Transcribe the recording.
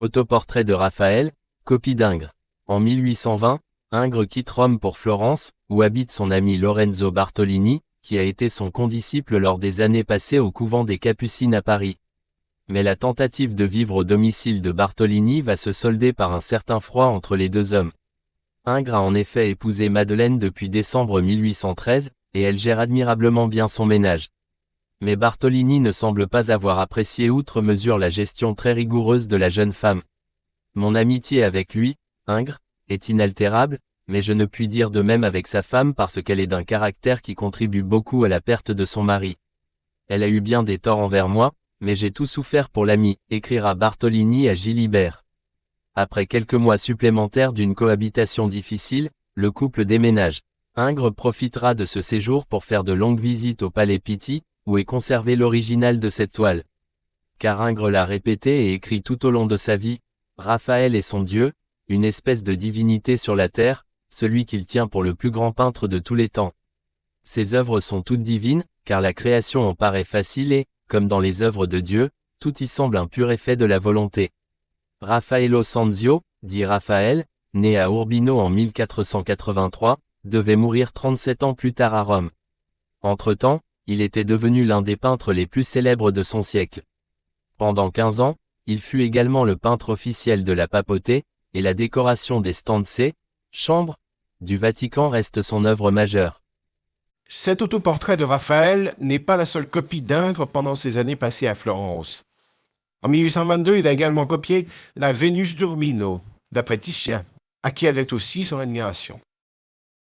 Autoportrait de Raphaël, copie d'Ingres. En 1820, Ingres quitte Rome pour Florence, où habite son ami Lorenzo Bartolini, qui a été son condisciple lors des années passées au couvent des Capucines à Paris. Mais la tentative de vivre au domicile de Bartolini va se solder par un certain froid entre les deux hommes. Ingres a en effet épousé Madeleine depuis décembre 1813, et elle gère admirablement bien son ménage. Mais Bartolini ne semble pas avoir apprécié outre mesure la gestion très rigoureuse de la jeune femme. Mon amitié avec lui, Ingres, est inaltérable, mais je ne puis dire de même avec sa femme parce qu'elle est d'un caractère qui contribue beaucoup à la perte de son mari. Elle a eu bien des torts envers moi, mais j'ai tout souffert pour l'ami, écrira Bartolini à Gilibert. Après quelques mois supplémentaires d'une cohabitation difficile, le couple déménage. Ingres profitera de ce séjour pour faire de longues visites au Palais Pitti, où est conservé l'original de cette toile. Car Ingres l'a répété et écrit tout au long de sa vie, Raphaël est son Dieu, une espèce de divinité sur la terre, celui qu'il tient pour le plus grand peintre de tous les temps. Ses œuvres sont toutes divines, car la création en paraît facile et, comme dans les œuvres de Dieu, tout y semble un pur effet de la volonté. Raffaello Sanzio, dit Raphaël, né à Urbino en 1483, devait mourir 37 ans plus tard à Rome. Entre-temps, il était devenu l'un des peintres les plus célèbres de son siècle. Pendant 15 ans, il fut également le peintre officiel de la papauté, et la décoration des stanze, chambres, du Vatican reste son œuvre majeure. Cet autoportrait de Raphaël n'est pas la seule copie d'Ingres pendant ses années passées à Florence. En 1822, il a également copié la Vénus d'Urbino, d'après Titien, à qui elle est aussi son admiration.